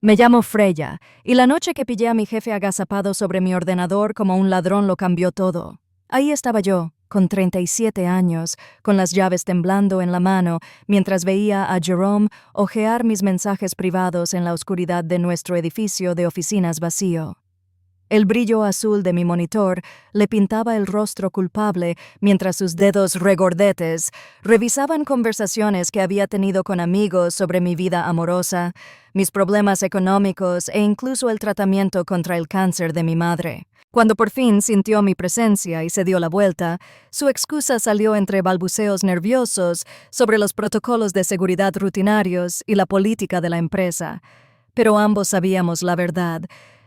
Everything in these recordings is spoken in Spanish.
Me llamo Freya, y la noche que pillé a mi jefe agazapado sobre mi ordenador como un ladrón lo cambió todo. Ahí estaba yo, con 37 años, con las llaves temblando en la mano, mientras veía a Jerome hojear mis mensajes privados en la oscuridad de nuestro edificio de oficinas vacío. El brillo azul de mi monitor le pintaba el rostro culpable mientras sus dedos regordetes revisaban conversaciones que había tenido con amigos sobre mi vida amorosa, mis problemas económicos e incluso el tratamiento contra el cáncer de mi madre. Cuando por fin sintió mi presencia y se dio la vuelta, su excusa salió entre balbuceos nerviosos sobre los protocolos de seguridad rutinarios y la política de la empresa. Pero ambos sabíamos la verdad.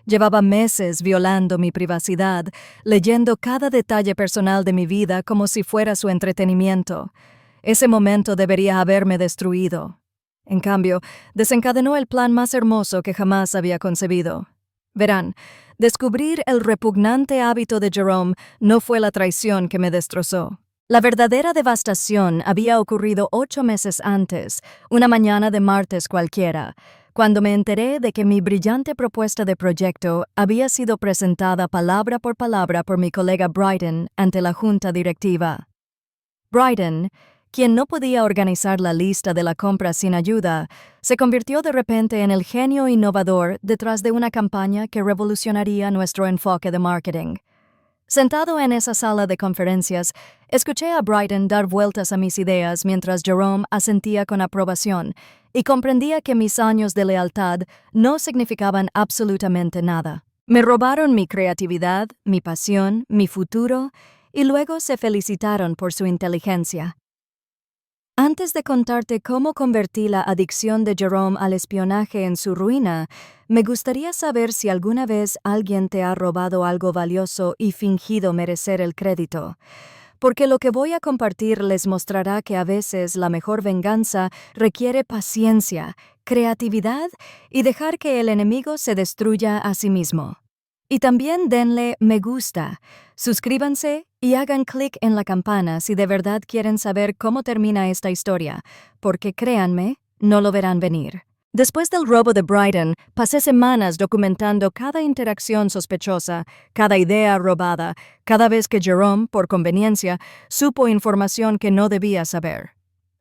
Llevaba meses violando mi privacidad, leyendo cada detalle personal de mi vida como si fuera su entretenimiento. Ese momento debería haberme destruido. En cambio, desencadenó el plan más hermoso que jamás había concebido. Verán, descubrir el repugnante hábito de Jerome no fue la traición que me destrozó. La verdadera devastación había ocurrido 8 meses antes, una mañana de martes cualquiera, cuando me enteré de que mi brillante propuesta de proyecto había sido presentada palabra por palabra por mi colega Bryden ante la junta directiva. Bryden, quien no podía organizar la lista de la compra sin ayuda, se convirtió de repente en el genio innovador detrás de una campaña que revolucionaría nuestro enfoque de marketing. Sentado en esa sala de conferencias, escuché a Bryden dar vueltas a mis ideas mientras Jerome asentía con aprobación y comprendía que mis años de lealtad no significaban absolutamente nada. Me robaron mi creatividad, mi pasión, mi futuro, y luego se felicitaron por su inteligencia. Antes de contarte cómo convertí la adicción de Jerome al espionaje en su ruina, me gustaría saber si alguna vez alguien te ha robado algo valioso y fingido merecer el crédito. Porque lo que voy a compartir les mostrará que a veces la mejor venganza requiere paciencia, creatividad y dejar que el enemigo se destruya a sí mismo. Y también denle me gusta, suscríbanse y hagan clic en la campana si de verdad quieren saber cómo termina esta historia, porque créanme, no lo verán venir. Después del robo de Bryden, pasé semanas documentando cada interacción sospechosa, cada idea robada, cada vez que Jerome, por conveniencia, supo información que no debía saber.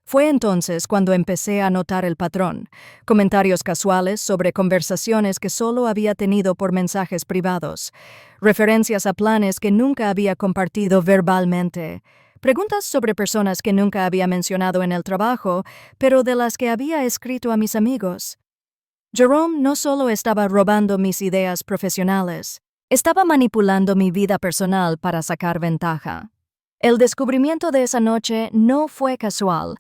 Fue entonces cuando empecé a notar el patrón, comentarios casuales sobre conversaciones que solo había tenido por mensajes privados, referencias a planes que nunca había compartido verbalmente, preguntas sobre personas que nunca había mencionado en el trabajo, pero de las que había escrito a mis amigos. Jerome no solo estaba robando mis ideas profesionales, estaba manipulando mi vida personal para sacar ventaja. El descubrimiento de esa noche no fue casual.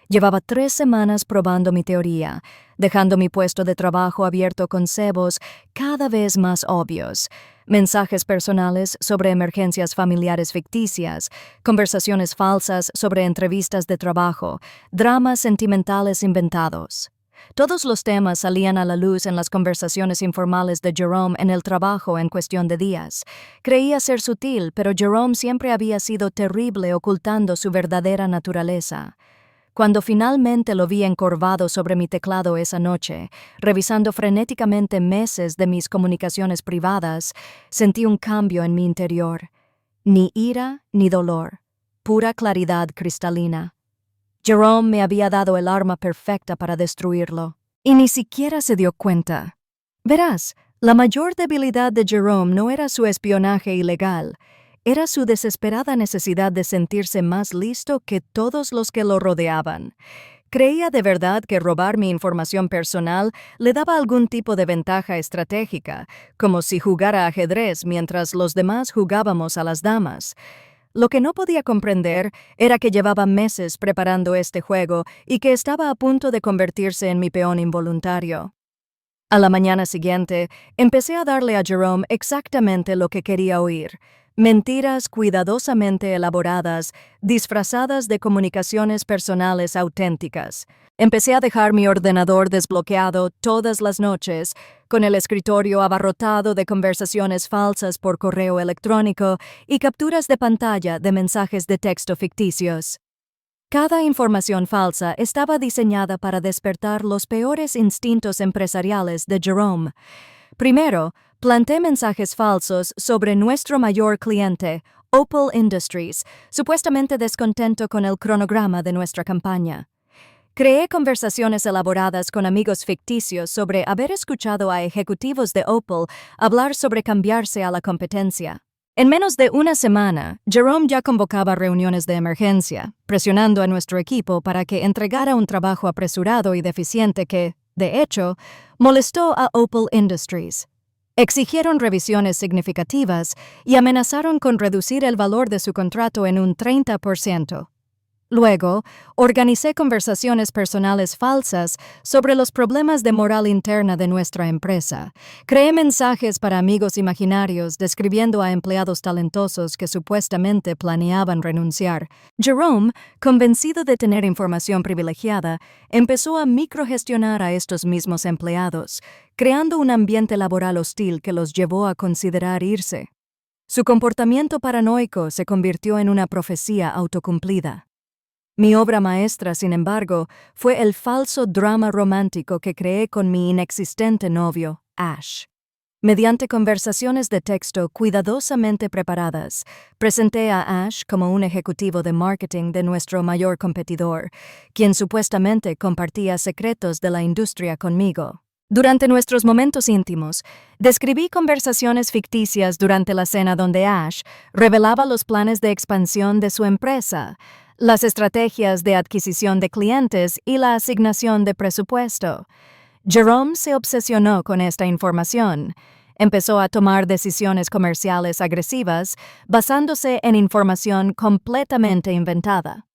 Llevaba 3 semanas probando mi teoría, dejando mi puesto de trabajo abierto con cebos cada vez más obvios. Mensajes personales sobre emergencias familiares ficticias, conversaciones falsas sobre entrevistas de trabajo, dramas sentimentales inventados. Todos los temas salían a la luz en las conversaciones informales de Jerome en el trabajo en cuestión de días. Creía ser sutil, pero Jerome siempre había sido terrible ocultando su verdadera naturaleza. Cuando finalmente lo vi encorvado sobre mi teclado esa noche, revisando frenéticamente meses de mis comunicaciones privadas, sentí un cambio en mi interior. Ni ira ni dolor, pura claridad cristalina. Jerome me había dado el arma perfecta para destruirlo, y ni siquiera se dio cuenta. Verás, la mayor debilidad de Jerome no era su espionaje ilegal, era su desesperada necesidad de sentirse más listo que todos los que lo rodeaban. Creía de verdad que robar mi información personal le daba algún tipo de ventaja estratégica, como si jugara ajedrez mientras los demás jugábamos a las damas. Lo que no podía comprender era que llevaba meses preparando este juego y que estaba a punto de convertirse en mi peón involuntario. A la mañana siguiente, empecé a darle a Jerome exactamente lo que quería oír. Mentiras cuidadosamente elaboradas, disfrazadas de comunicaciones personales auténticas. Empecé a dejar mi ordenador desbloqueado todas las noches, con el escritorio abarrotado de conversaciones falsas por correo electrónico y capturas de pantalla de mensajes de texto ficticios. Cada información falsa estaba diseñada para despertar los peores instintos empresariales de Jerome. Primero, planté mensajes falsos sobre nuestro mayor cliente, Opel Industries, supuestamente descontento con el cronograma de nuestra campaña. Creé conversaciones elaboradas con amigos ficticios sobre haber escuchado a ejecutivos de Opel hablar sobre cambiarse a la competencia. En menos de una semana, Jerome ya convocaba reuniones de emergencia, presionando a nuestro equipo para que entregara un trabajo apresurado y deficiente que, de hecho, molestó a Opel Industries. Exigieron revisiones significativas y amenazaron con reducir el valor de su contrato en un 30%. Luego, organicé conversaciones personales falsas sobre los problemas de moral interna de nuestra empresa. Creé mensajes para amigos imaginarios describiendo a empleados talentosos que supuestamente planeaban renunciar. Jerome, convencido de tener información privilegiada, empezó a microgestionar a estos mismos empleados, creando un ambiente laboral hostil que los llevó a considerar irse. Su comportamiento paranoico se convirtió en una profecía autocumplida. Mi obra maestra, sin embargo, fue el falso drama romántico que creé con mi inexistente novio, Ash. Mediante conversaciones de texto cuidadosamente preparadas, presenté a Ash como un ejecutivo de marketing de nuestro mayor competidor, quien supuestamente compartía secretos de la industria conmigo. Durante nuestros momentos íntimos, describí conversaciones ficticias durante la cena donde Ash revelaba los planes de expansión de su empresa, las estrategias de adquisición de clientes y la asignación de presupuesto. Jerome se obsesionó con esta información. Empezó a tomar decisiones comerciales agresivas basándose en información completamente inventada.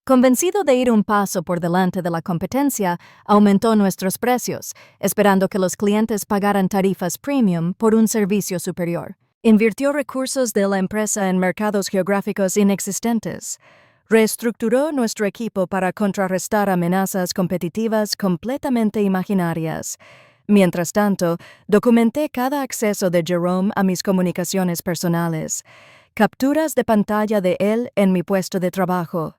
Convencido de ir un paso por delante de la competencia, aumentó nuestros precios, esperando que los clientes pagaran tarifas premium por un servicio superior. Invirtió recursos de la empresa en mercados geográficos inexistentes. Reestructuró nuestro equipo para contrarrestar amenazas competitivas completamente imaginarias. Mientras tanto, documenté cada acceso de Jerome a mis comunicaciones personales, capturas de pantalla de él en mi puesto de trabajo,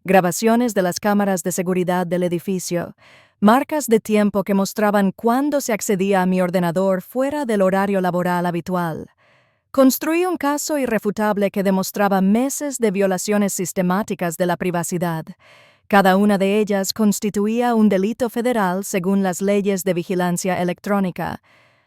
grabaciones de las cámaras de seguridad del edificio, marcas de tiempo que mostraban cuándo se accedía a mi ordenador fuera del horario laboral habitual. Construí un caso irrefutable que demostraba meses de violaciones sistemáticas de la privacidad. Cada una de ellas constituía un delito federal según las leyes de vigilancia electrónica.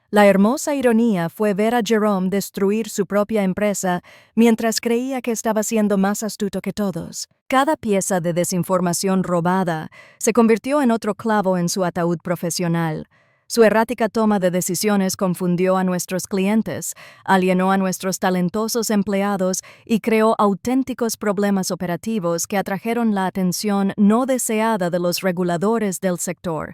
La hermosa ironía fue ver a Jerome destruir su propia empresa mientras creía que estaba siendo más astuto que todos. Cada pieza de desinformación robada se convirtió en otro clavo en su ataúd profesional. Su errática toma de decisiones confundió a nuestros clientes, alienó a nuestros talentosos empleados y creó auténticos problemas operativos que atrajeron la atención no deseada de los reguladores del sector.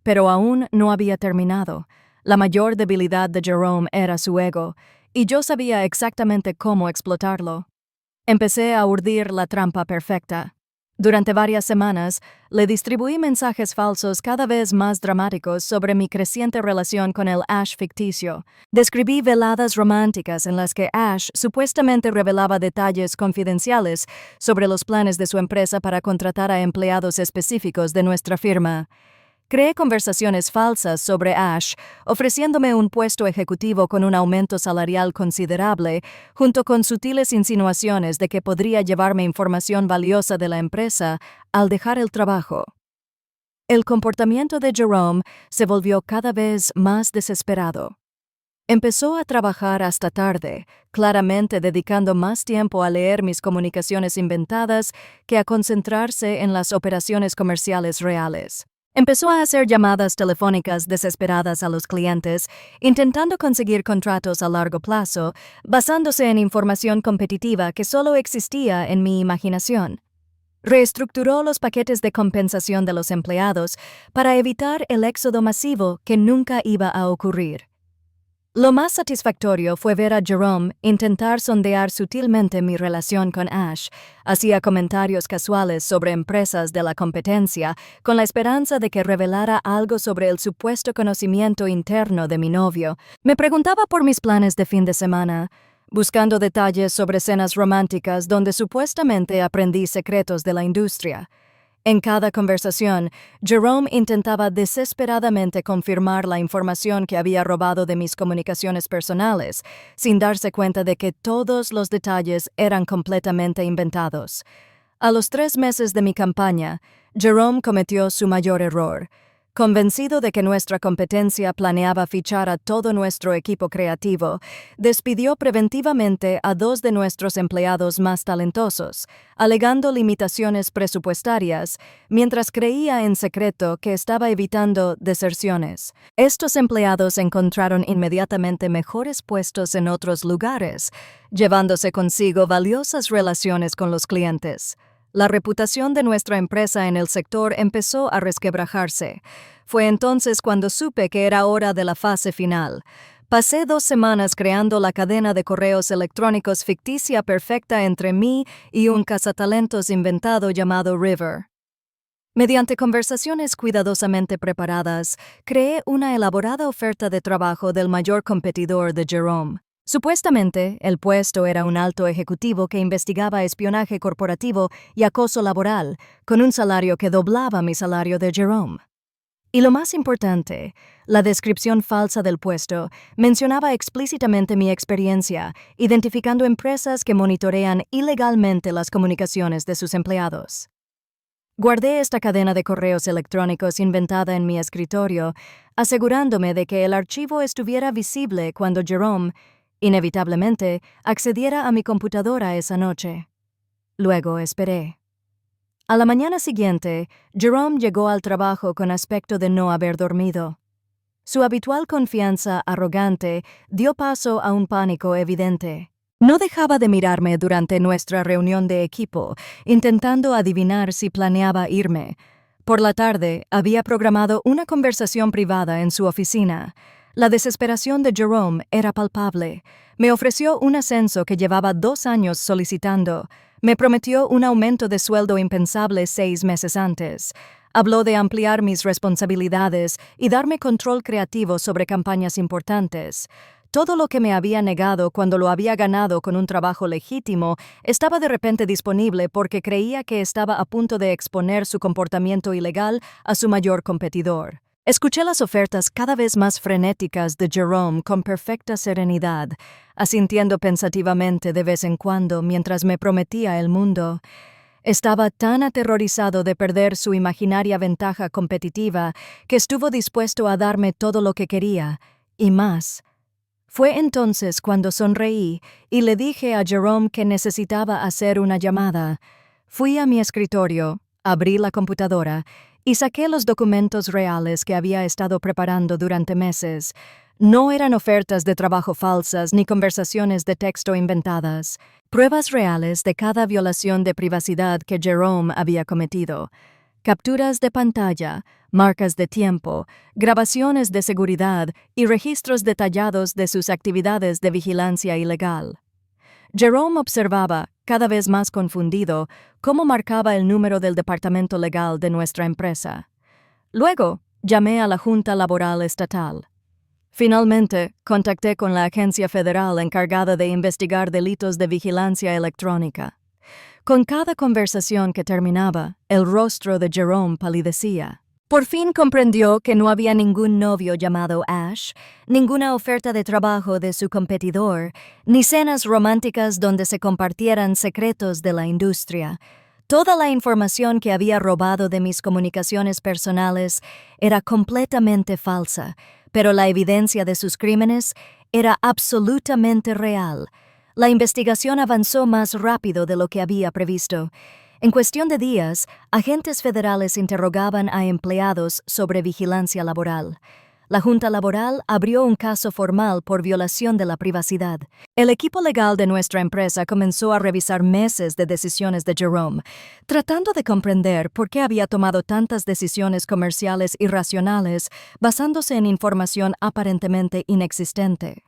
Pero aún no había terminado. La mayor debilidad de Jerome era su ego, y yo sabía exactamente cómo explotarlo. Empecé a urdir la trampa perfecta. Durante varias semanas, le distribuí mensajes falsos cada vez más dramáticos sobre mi creciente relación con el Ash ficticio. Describí veladas románticas en las que Ash supuestamente revelaba detalles confidenciales sobre los planes de su empresa para contratar a empleados específicos de nuestra firma. Creé conversaciones falsas sobre Ash, ofreciéndome un puesto ejecutivo con un aumento salarial considerable, junto con sutiles insinuaciones de que podría llevarme información valiosa de la empresa al dejar el trabajo. El comportamiento de Jerome se volvió cada vez más desesperado. Empezó a trabajar hasta tarde, claramente dedicando más tiempo a leer mis comunicaciones inventadas que a concentrarse en las operaciones comerciales reales. Empezó a hacer llamadas telefónicas desesperadas a los clientes, intentando conseguir contratos a largo plazo, basándose en información competitiva que solo existía en mi imaginación. Reestructuró los paquetes de compensación de los empleados para evitar el éxodo masivo que nunca iba a ocurrir. Lo más satisfactorio fue ver a Jerome intentar sondear sutilmente mi relación con Ash. Hacía comentarios casuales sobre empresas de la competencia, con la esperanza de que revelara algo sobre el supuesto conocimiento interno de mi novio. Me preguntaba por mis planes de fin de semana. buscando detalles sobre escenas románticas donde supuestamente aprendí secretos de la industria. En cada conversación, Jerome intentaba desesperadamente confirmar la información que había robado de mis comunicaciones personales, sin darse cuenta de que todos los detalles eran completamente inventados. A los 3 meses de mi campaña, Jerome cometió su mayor error. Convencido de que nuestra competencia planeaba fichar a todo nuestro equipo creativo, despidió preventivamente a 2 de nuestros empleados más talentosos, alegando limitaciones presupuestarias, mientras creía en secreto que estaba evitando deserciones. Estos empleados encontraron inmediatamente mejores puestos en otros lugares, llevándose consigo valiosas relaciones con los clientes. La reputación de nuestra empresa en el sector empezó a resquebrajarse. Fue entonces cuando supe que era hora de la fase final. Pasé 2 semanas creando la cadena de correos electrónicos ficticia perfecta entre mí y un cazatalentos inventado llamado River. Mediante conversaciones cuidadosamente preparadas, creé una elaborada oferta de trabajo del mayor competidor de Jerome. Supuestamente, el puesto era un alto ejecutivo que investigaba espionaje corporativo y acoso laboral, con un salario que doblaba mi salario de Jerome. Y lo más importante, la descripción falsa del puesto mencionaba explícitamente mi experiencia, identificando empresas que monitorean ilegalmente las comunicaciones de sus empleados. Guardé esta cadena de correos electrónicos inventada en mi escritorio, asegurándome de que el archivo estuviera visible cuando Jerome, inevitablemente, accediera a mi computadora esa noche. Luego esperé. A la mañana siguiente, Jerome llegó al trabajo con aspecto de no haber dormido. Su habitual confianza arrogante dio paso a un pánico evidente. No dejaba de mirarme durante nuestra reunión de equipo, intentando adivinar si planeaba irme. Por la tarde, había programado una conversación privada en su oficina. La desesperación de Jerome era palpable. Me ofreció un ascenso que llevaba 2 años solicitando. Me prometió un aumento de sueldo impensable 6 meses antes. Habló de ampliar mis responsabilidades y darme control creativo sobre campañas importantes. Todo lo que me había negado cuando lo había ganado con un trabajo legítimo estaba de repente disponible porque creía que estaba a punto de exponer su comportamiento ilegal a su mayor competidor. Escuché las ofertas cada vez más frenéticas de Jerome con perfecta serenidad, asintiendo pensativamente de vez en cuando mientras me prometía el mundo. Estaba tan aterrorizado de perder su imaginaria ventaja competitiva que estuvo dispuesto a darme todo lo que quería, y más. Fue entonces cuando sonreí y le dije a Jerome que necesitaba hacer una llamada. Fui a mi escritorio, abrí la computadora y saqué los documentos reales que había estado preparando durante meses. No eran ofertas de trabajo falsas ni conversaciones de texto inventadas. Pruebas reales de cada violación de privacidad que Jerome había cometido. Capturas de pantalla, marcas de tiempo, grabaciones de seguridad y registros detallados de sus actividades de vigilancia ilegal. Jerome observaba, cada vez más confundido, cómo marcaba el número del departamento legal de nuestra empresa. Luego, llamé a la Junta Laboral Estatal. Finalmente, contacté con la agencia federal encargada de investigar delitos de vigilancia electrónica. Con cada conversación que terminaba, el rostro de Jerome palidecía. Por fin comprendió que no había ningún novio llamado Ash, ninguna oferta de trabajo de su competidor, ni cenas románticas donde se compartieran secretos de la industria. Toda la información que había robado de mis comunicaciones personales era completamente falsa, pero la evidencia de sus crímenes era absolutamente real. La investigación avanzó más rápido de lo que había previsto. En cuestión de días, agentes federales interrogaban a empleados sobre vigilancia laboral. La Junta Laboral abrió un caso formal por violación de la privacidad. El equipo legal de nuestra empresa comenzó a revisar meses de decisiones de Jerome, tratando de comprender por qué había tomado tantas decisiones comerciales irracionales basándose en información aparentemente inexistente.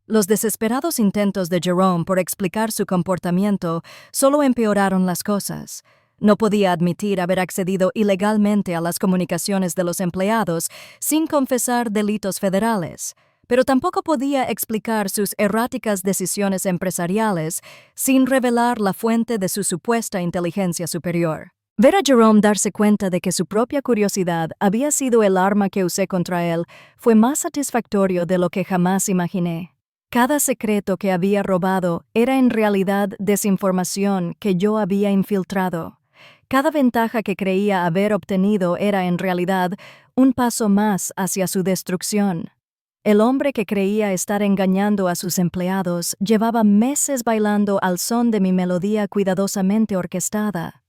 Los desesperados intentos de Jerome por explicar su comportamiento solo empeoraron las cosas. No podía admitir haber accedido ilegalmente a las comunicaciones de los empleados sin confesar delitos federales. pero tampoco podía explicar sus erráticas decisiones empresariales sin revelar la fuente de su supuesta inteligencia superior. Ver a Jerome darse cuenta de que su propia curiosidad había sido el arma que usé contra él fue más satisfactorio de lo que jamás imaginé. Cada secreto que había robado era en realidad desinformación que yo había infiltrado. Cada ventaja que creía haber obtenido era en realidad un paso más hacia su destrucción. El hombre que creía estar engañando a sus empleados llevaba meses bailando al son de mi melodía cuidadosamente orquestada.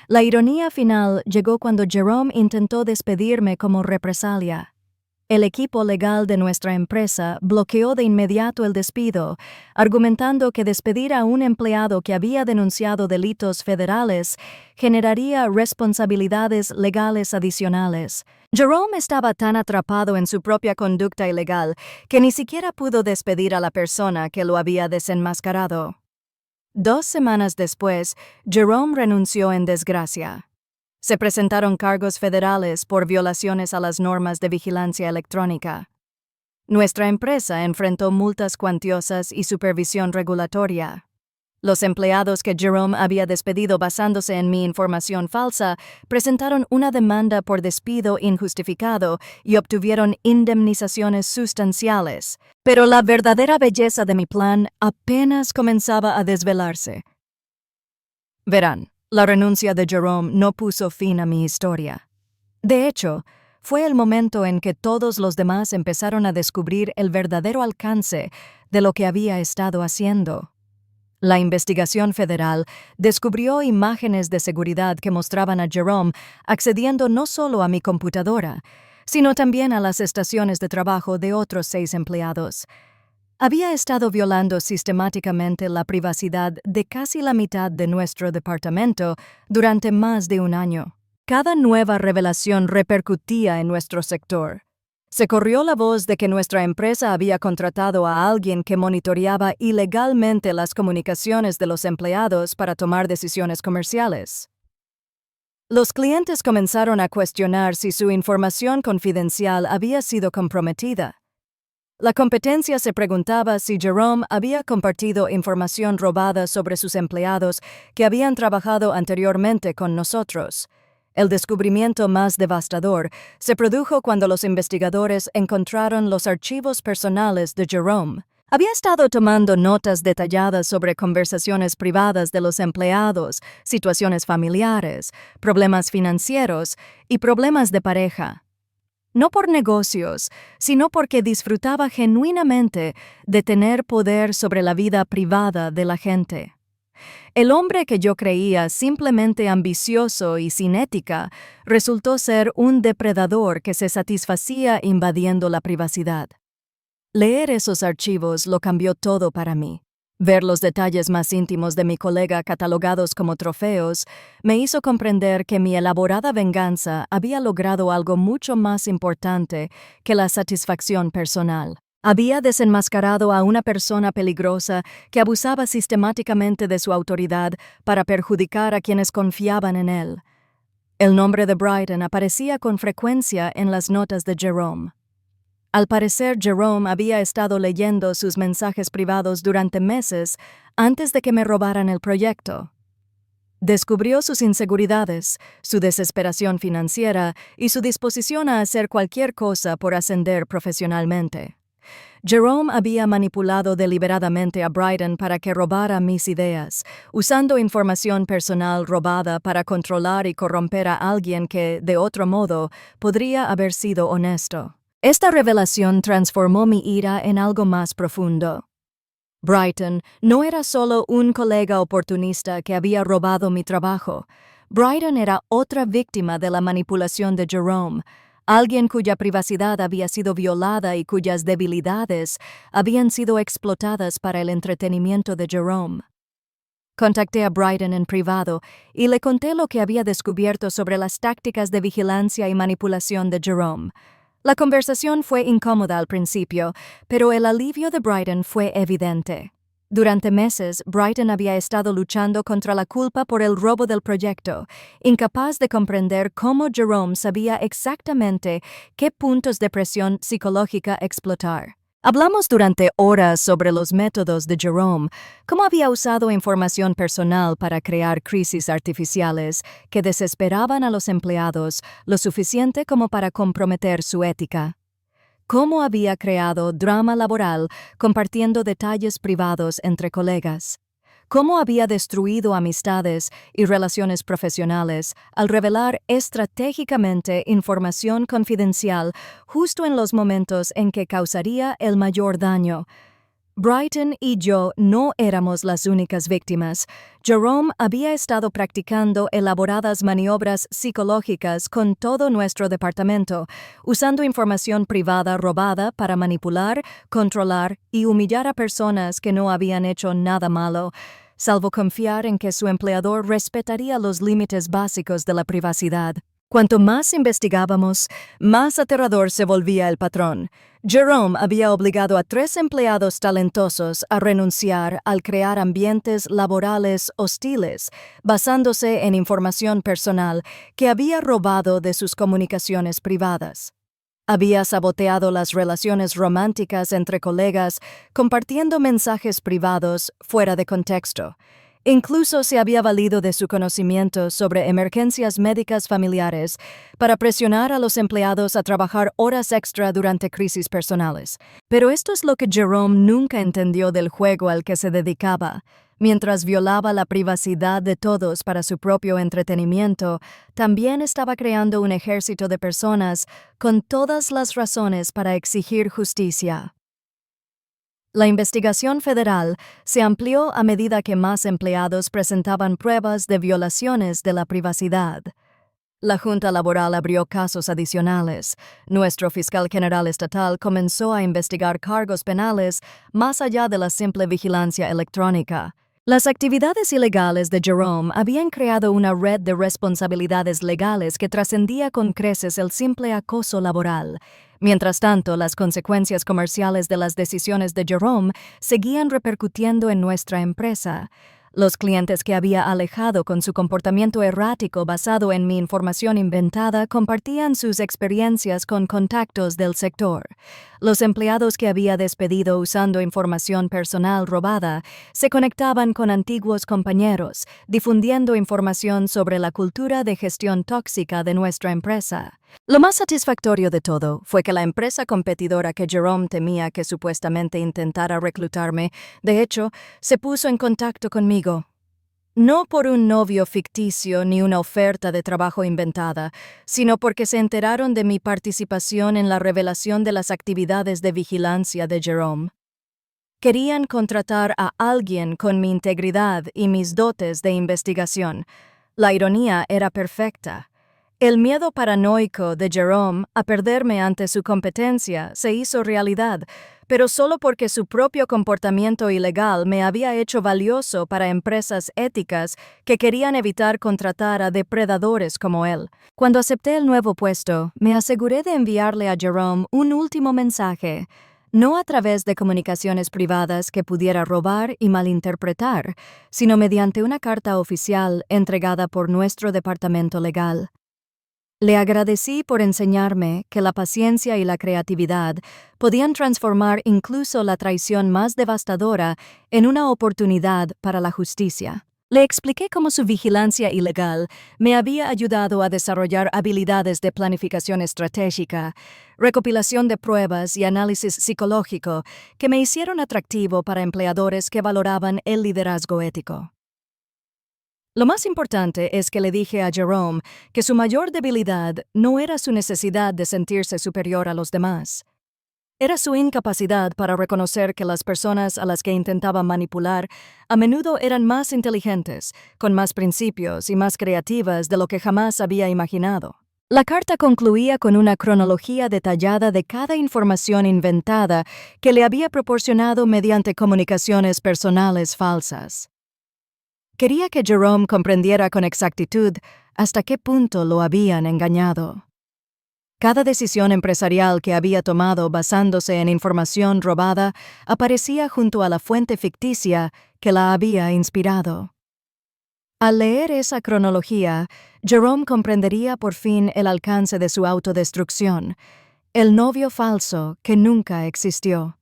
La ironía final llegó cuando Jerome intentó despedirme como represalia. El equipo legal de nuestra empresa bloqueó de inmediato el despido, argumentando que despedir a un empleado que había denunciado delitos federales generaría responsabilidades legales adicionales. Jerome estaba tan atrapado en su propia conducta ilegal que ni siquiera pudo despedir a la persona que lo había desenmascarado. 2 semanas después, Jerome renunció en desgracia. Se presentaron cargos federales por violaciones a las normas de vigilancia electrónica. Nuestra empresa enfrentó multas cuantiosas y supervisión regulatoria. Los empleados que Jerome había despedido basándose en mi información falsa presentaron una demanda por despido injustificado y obtuvieron indemnizaciones sustanciales. Pero la verdadera belleza de mi plan apenas comenzaba a desvelarse. Verán. La renuncia de Jerome no puso fin a mi historia. De hecho, fue el momento en que todos los demás empezaron a descubrir el verdadero alcance de lo que había estado haciendo. La investigación federal descubrió imágenes de seguridad que mostraban a Jerome accediendo no solo a mi computadora, sino también a las estaciones de trabajo de otros 6 empleados. Había estado violando sistemáticamente la privacidad de casi la mitad de nuestro departamento durante más de un año. Cada nueva revelación repercutía en nuestro sector. Se corrió la voz de que nuestra empresa había contratado a alguien que monitoreaba ilegalmente las comunicaciones de los empleados para tomar decisiones comerciales. Los clientes comenzaron a cuestionar si su información confidencial había sido comprometida. La competencia se preguntaba si Jerome había compartido información robada sobre sus empleados que habían trabajado anteriormente con nosotros. El descubrimiento más devastador se produjo cuando los investigadores encontraron los archivos personales de Jerome. Había estado tomando notas detalladas sobre conversaciones privadas de los empleados, situaciones familiares, problemas financieros y problemas de pareja. No por negocios, sino porque disfrutaba genuinamente de tener poder sobre la vida privada de la gente. El hombre que yo creía simplemente ambicioso y sin ética resultó ser un depredador que se satisfacía invadiendo la privacidad. Leer esos archivos lo cambió todo para mí. Ver los detalles más íntimos de mi colega catalogados como trofeos me hizo comprender que mi elaborada venganza había logrado algo mucho más importante que la satisfacción personal. Había desenmascarado a una persona peligrosa que abusaba sistemáticamente de su autoridad para perjudicar a quienes confiaban en él. El nombre de Brighton aparecía con frecuencia en las notas de Jerome. Al parecer, Jerome había estado leyendo sus mensajes privados durante meses antes de que me robaran el proyecto. Descubrió sus inseguridades, su desesperación financiera y su disposición a hacer cualquier cosa por ascender profesionalmente. Jerome había manipulado deliberadamente a Brighton para que robara mis ideas, usando información personal robada para controlar y corromper a alguien que, de otro modo, podría haber sido honesto. Esta revelación transformó mi ira en algo más profundo. Brighton no era solo un colega oportunista que había robado mi trabajo. Brighton era otra víctima de la manipulación de Jerome, alguien cuya privacidad había sido violada y cuyas debilidades habían sido explotadas para el entretenimiento de Jerome. Contacté a Brighton en privado y le conté lo que había descubierto sobre las tácticas de vigilancia y manipulación de Jerome. La conversación fue incómoda al principio, pero el alivio de Brighton fue evidente. Durante meses, Brighton había estado luchando contra la culpa por el robo del proyecto, incapaz de comprender cómo Jerome sabía exactamente qué puntos de presión psicológica explotar. Hablamos durante horas sobre los métodos de Jerome, cómo había usado información personal para crear crisis artificiales que desesperaban a los empleados lo suficiente como para comprometer su ética. Cómo había creado drama laboral compartiendo detalles privados entre colegas. Cómo había destruido amistades y relaciones profesionales al revelar estratégicamente información confidencial justo en los momentos en que causaría el mayor daño. Brighton y yo no éramos las únicas víctimas. Jerome había estado practicando elaboradas maniobras psicológicas con todo nuestro departamento, usando información privada robada para manipular, controlar y humillar a personas que no habían hecho nada malo, salvo confiar en que su empleador respetaría los límites básicos de la privacidad. Cuanto más investigábamos, más aterrador se volvía el patrón. Jerome había obligado a 3 empleados talentosos a renunciar al crear ambientes laborales hostiles, basándose en información personal que había robado de sus comunicaciones privadas. Había saboteado las relaciones románticas entre colegas, compartiendo mensajes privados fuera de contexto. Incluso se había valido de su conocimiento sobre emergencias médicas familiares para presionar a los empleados a trabajar horas extra durante crisis personales. Pero esto es lo que Jerome nunca entendió del juego al que se dedicaba. Mientras violaba la privacidad de todos para su propio entretenimiento, también estaba creando un ejército de personas con todas las razones para exigir justicia. La investigación federal se amplió a medida que más empleados presentaban pruebas de violaciones de la privacidad. La Junta Laboral abrió casos adicionales. Nuestro fiscal general estatal comenzó a investigar cargos penales más allá de la simple vigilancia electrónica. Las actividades ilegales de Jerome habían creado una red de responsabilidades legales que trascendía con creces el simple acoso laboral. Mientras tanto, las consecuencias comerciales de las decisiones de Jerome seguían repercutiendo en nuestra empresa. Los clientes que había alejado con su comportamiento errático basado en mi información inventada compartían sus experiencias con contactos del sector. Los empleados que había despedido usando información personal robada se conectaban con antiguos compañeros, difundiendo información sobre la cultura de gestión tóxica de nuestra empresa. Lo más satisfactorio de todo fue que la empresa competidora que Jerome temía que supuestamente intentara reclutarme, de hecho, se puso en contacto conmigo. No por un novio ficticio ni una oferta de trabajo inventada, sino porque se enteraron de mi participación en la revelación de las actividades de vigilancia de Jerome. Querían contratar a alguien con mi integridad y mis dotes de investigación. La ironía era perfecta. El miedo paranoico de Jerome a perderme ante su competencia se hizo realidad, pero solo porque su propio comportamiento ilegal me había hecho valioso para empresas éticas que querían evitar contratar a depredadores como él. Cuando acepté el nuevo puesto, me aseguré de enviarle a Jerome un último mensaje, no a través de comunicaciones privadas que pudiera robar y malinterpretar, sino mediante una carta oficial entregada por nuestro departamento legal. Le agradecí por enseñarme que la paciencia y la creatividad podían transformar incluso la traición más devastadora en una oportunidad para la justicia. Le expliqué cómo su vigilancia ilegal me había ayudado a desarrollar habilidades de planificación estratégica, recopilación de pruebas y análisis psicológico que me hicieron atractivo para empleadores que valoraban el liderazgo ético. Lo más importante es que le dije a Jerome que su mayor debilidad no era su necesidad de sentirse superior a los demás. Era su incapacidad para reconocer que las personas a las que intentaba manipular a menudo eran más inteligentes, con más principios y más creativas de lo que jamás había imaginado. La carta concluía con una cronología detallada de cada información inventada que le había proporcionado mediante comunicaciones personales falsas. Quería que Jerome comprendiera con exactitud hasta qué punto lo habían engañado. Cada decisión empresarial que había tomado basándose en información robada aparecía junto a la fuente ficticia que la había inspirado. Al leer esa cronología, Jerome comprendería por fin el alcance de su autodestrucción, el novio falso que nunca existió.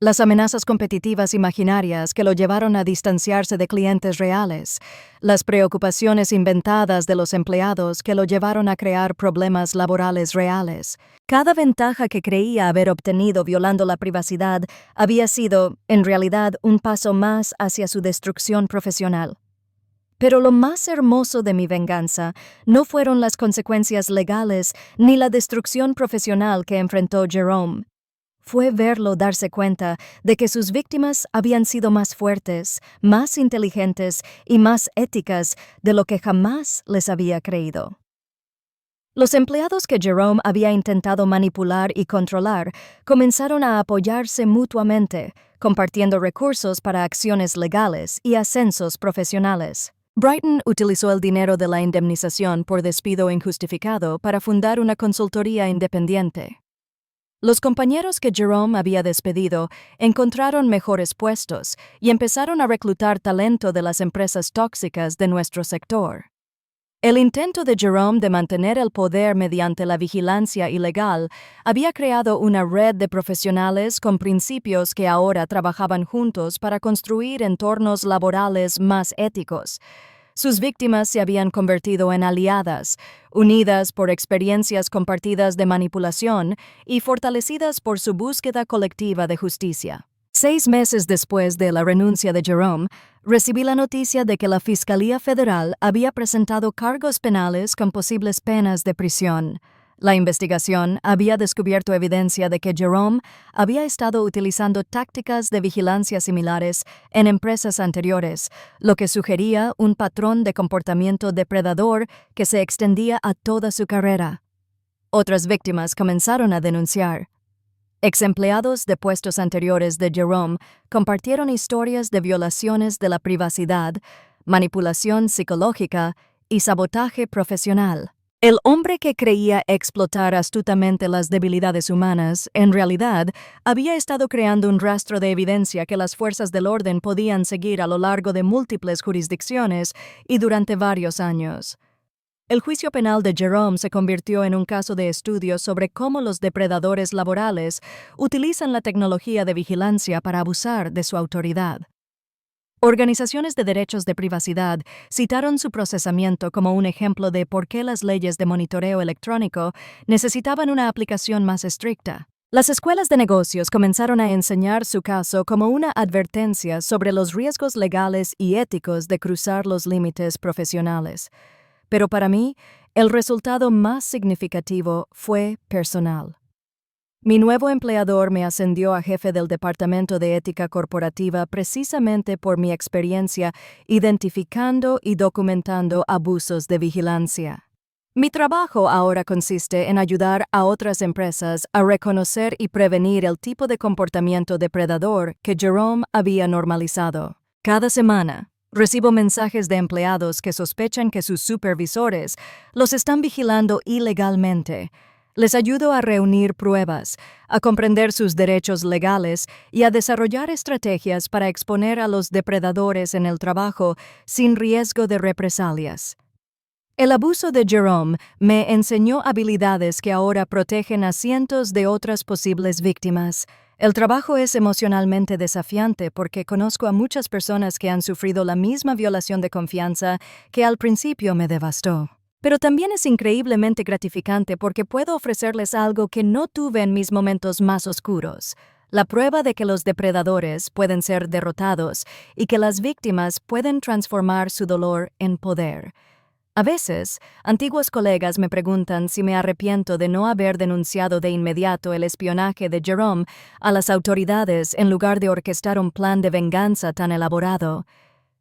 las amenazas competitivas imaginarias que lo llevaron a distanciarse de clientes reales, las preocupaciones inventadas de los empleados que lo llevaron a crear problemas laborales reales. Cada ventaja que creía haber obtenido violando la privacidad había sido, en realidad, un paso más hacia su destrucción profesional. Pero lo más hermoso de mi venganza no fueron las consecuencias legales ni la destrucción profesional que enfrentó Jerome. Fue verlo darse cuenta de que sus víctimas habían sido más fuertes, más inteligentes y más éticas de lo que jamás les había creído. Los empleados que Jerome había intentado manipular y controlar comenzaron a apoyarse mutuamente, compartiendo recursos para acciones legales y ascensos profesionales. Brighton utilizó el dinero de la indemnización por despido injustificado para fundar una consultoría independiente. Los compañeros que Jerome había despedido encontraron mejores puestos y empezaron a reclutar talento de las empresas tóxicas de nuestro sector. El intento de Jerome de mantener el poder mediante la vigilancia ilegal había creado una red de profesionales con principios que ahora trabajaban juntos para construir entornos laborales más éticos. Sus víctimas se habían convertido en aliadas, unidas por experiencias compartidas de manipulación y fortalecidas por su búsqueda colectiva de justicia. 6 meses después de la renuncia de Jerome, recibí la noticia de que la Fiscalía Federal había presentado cargos penales con posibles penas de prisión. La investigación había descubierto evidencia de que Jerome había estado utilizando tácticas de vigilancia similares en empresas anteriores, lo que sugería un patrón de comportamiento depredador que se extendía a toda su carrera. Otras víctimas comenzaron a denunciar. Ex-empleados de puestos anteriores de Jerome compartieron historias de violaciones de la privacidad, manipulación psicológica y sabotaje profesional. El hombre que creía explotar astutamente las debilidades humanas, en realidad, había estado creando un rastro de evidencia que las fuerzas del orden podían seguir a lo largo de múltiples jurisdicciones y durante varios años. El juicio penal de Jerome se convirtió en un caso de estudio sobre cómo los depredadores laborales utilizan la tecnología de vigilancia para abusar de su autoridad. Organizaciones de derechos de privacidad citaron su procesamiento como un ejemplo de por qué las leyes de monitoreo electrónico necesitaban una aplicación más estricta. Las escuelas de negocios comenzaron a enseñar su caso como una advertencia sobre los riesgos legales y éticos de cruzar los límites profesionales. Pero para mí, el resultado más significativo fue personal. Mi nuevo empleador me ascendió a jefe del Departamento de Ética Corporativa precisamente por mi experiencia identificando y documentando abusos de vigilancia. Mi trabajo ahora consiste en ayudar a otras empresas a reconocer y prevenir el tipo de comportamiento depredador que Jerome había normalizado. Cada semana, recibo mensajes de empleados que sospechan que sus supervisores los están vigilando ilegalmente. Les ayudo a reunir pruebas, a comprender sus derechos legales y a desarrollar estrategias para exponer a los depredadores en el trabajo sin riesgo de represalias. El abuso de Jerome me enseñó habilidades que ahora protegen a cientos de otras posibles víctimas. El trabajo es emocionalmente desafiante porque conozco a muchas personas que han sufrido la misma violación de confianza que al principio me devastó. Pero también es increíblemente gratificante porque puedo ofrecerles algo que no tuve en mis momentos más oscuros: la prueba de que los depredadores pueden ser derrotados y que las víctimas pueden transformar su dolor en poder. A veces, antiguos colegas me preguntan si me arrepiento de no haber denunciado de inmediato el espionaje de Jerome a las autoridades en lugar de orquestar un plan de venganza tan elaborado.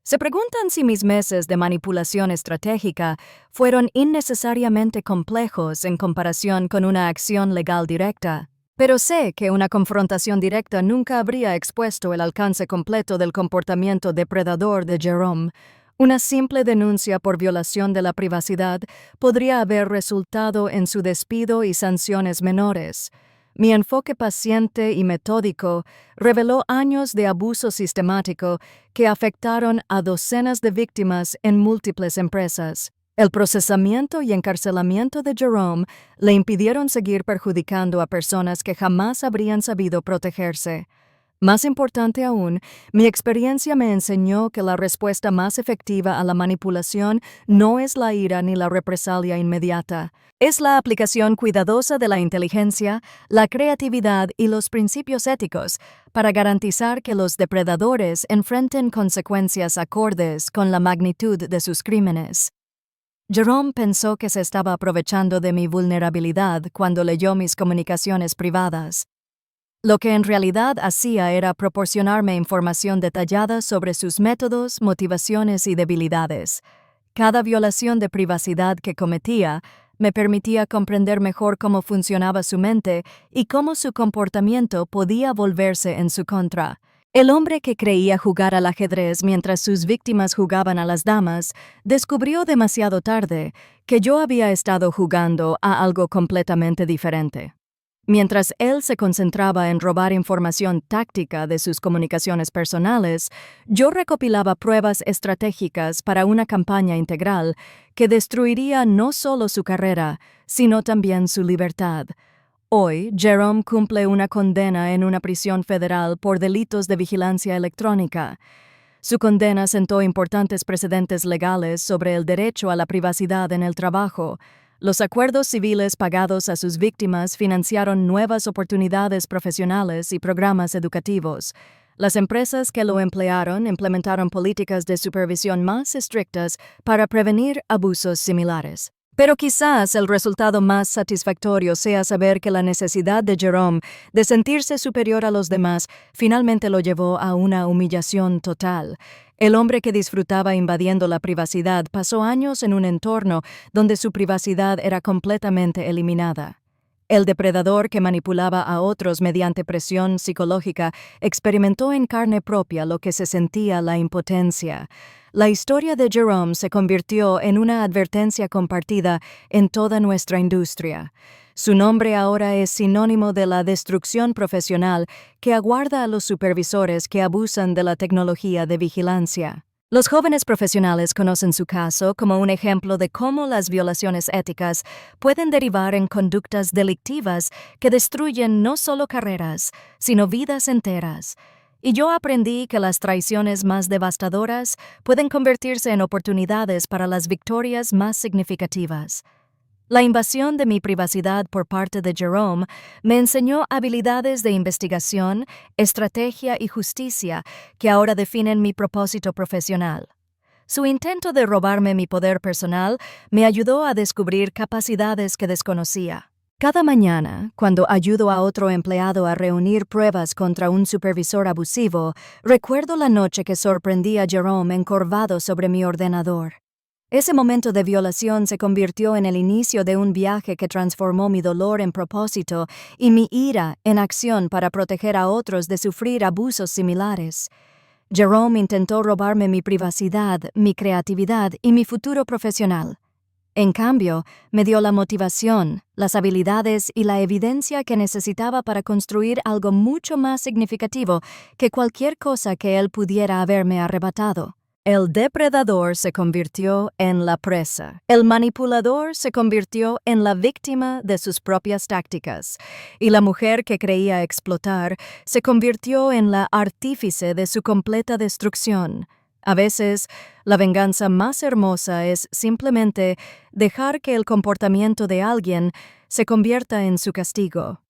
Se preguntan si mis meses de manipulación estratégica fueron innecesariamente complejos en comparación con una acción legal directa. Pero sé que una confrontación directa nunca habría expuesto el alcance completo del comportamiento depredador de Jerome. Una simple denuncia por violación de la privacidad podría haber resultado en su despido y sanciones menores. Mi enfoque paciente y metódico reveló años de abuso sistemático que afectaron a docenas de víctimas en múltiples empresas. El procesamiento y encarcelamiento de Jerome le impidieron seguir perjudicando a personas que jamás habrían sabido protegerse. Más importante aún, mi experiencia me enseñó que la respuesta más efectiva a la manipulación no es la ira ni la represalia inmediata. Es la aplicación cuidadosa de la inteligencia, la creatividad y los principios éticos para garantizar que los depredadores enfrenten consecuencias acordes con la magnitud de sus crímenes. Jerome pensó que se estaba aprovechando de mi vulnerabilidad cuando leyó mis comunicaciones privadas. Lo que en realidad hacía era proporcionarme información detallada sobre sus métodos, motivaciones y debilidades. Cada violación de privacidad que cometía me permitía comprender mejor cómo funcionaba su mente y cómo su comportamiento podía volverse en su contra. El hombre que creía jugar al ajedrez mientras sus víctimas jugaban a las damas, descubrió demasiado tarde que yo había estado jugando a algo completamente diferente. Mientras él se concentraba en robar información táctica de sus comunicaciones personales, yo recopilaba pruebas estratégicas para una campaña integral que destruiría no solo su carrera, sino también su libertad. Hoy, Jerome cumple una condena en una prisión federal por delitos de vigilancia electrónica. Su condena sentó importantes precedentes legales sobre el derecho a la privacidad en el trabajo. Los acuerdos civiles pagados a sus víctimas financiaron nuevas oportunidades profesionales y programas educativos. Las empresas que lo emplearon implementaron políticas de supervisión más estrictas para prevenir abusos similares. Pero quizás el resultado más satisfactorio sea saber que la necesidad de Jerome de sentirse superior a los demás finalmente lo llevó a una humillación total. El hombre que disfrutaba invadiendo la privacidad pasó años en un entorno donde su privacidad era completamente eliminada. El depredador que manipulaba a otros mediante presión psicológica experimentó en carne propia lo que se sentía la impotencia. La historia de Jerome se convirtió en una advertencia compartida en toda nuestra industria. Su nombre ahora es sinónimo de la destrucción profesional que aguarda a los supervisores que abusan de la tecnología de vigilancia. Los jóvenes profesionales conocen su caso como un ejemplo de cómo las violaciones éticas pueden derivar en conductas delictivas que destruyen no solo carreras, sino vidas enteras. Y yo aprendí que las traiciones más devastadoras pueden convertirse en oportunidades para las victorias más significativas. La invasión de mi privacidad por parte de Jerome me enseñó habilidades de investigación, estrategia y justicia que ahora definen mi propósito profesional. Su intento de robarme mi poder personal me ayudó a descubrir capacidades que desconocía. Cada mañana, cuando ayudo a otro empleado a reunir pruebas contra un supervisor abusivo, recuerdo la noche que sorprendí a Jerome encorvado sobre mi ordenador. Ese momento de violación se convirtió en el inicio de un viaje que transformó mi dolor en propósito y mi ira en acción para proteger a otros de sufrir abusos similares. Jerome intentó robarme mi privacidad, mi creatividad y mi futuro profesional. En cambio, me dio la motivación, las habilidades y la evidencia que necesitaba para construir algo mucho más significativo que cualquier cosa que él pudiera haberme arrebatado. El depredador se convirtió en la presa. El manipulador se convirtió en la víctima de sus propias tácticas. Y la mujer que creía explotar se convirtió en la artífice de su completa destrucción. A veces, la venganza más hermosa es simplemente dejar que el comportamiento de alguien se convierta en su castigo.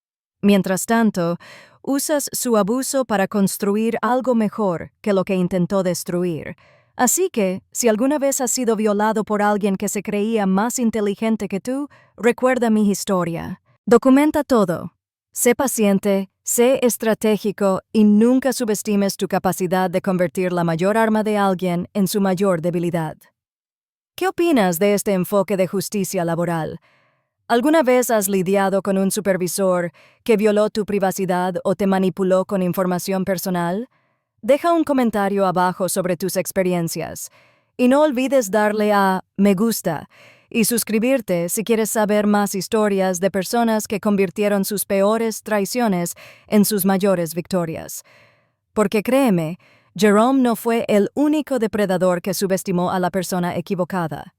Mientras tanto, usas su abuso para construir algo mejor que lo que intentó destruir. Así que, si alguna vez has sido violado por alguien que se creía más inteligente que tú, recuerda mi historia. Documenta todo. Sé paciente, sé estratégico y nunca subestimes tu capacidad de convertir la mayor arma de alguien en su mayor debilidad. ¿Qué opinas de este enfoque de justicia laboral? ¿Alguna vez has lidiado con un supervisor que violó tu privacidad o te manipuló con información personal? Deja un comentario abajo sobre tus experiencias. Y no olvides darle a me gusta y suscribirte si quieres saber más historias de personas que convirtieron sus peores traiciones en sus mayores victorias. Porque créeme, Jerome no fue el único depredador que subestimó a la persona equivocada.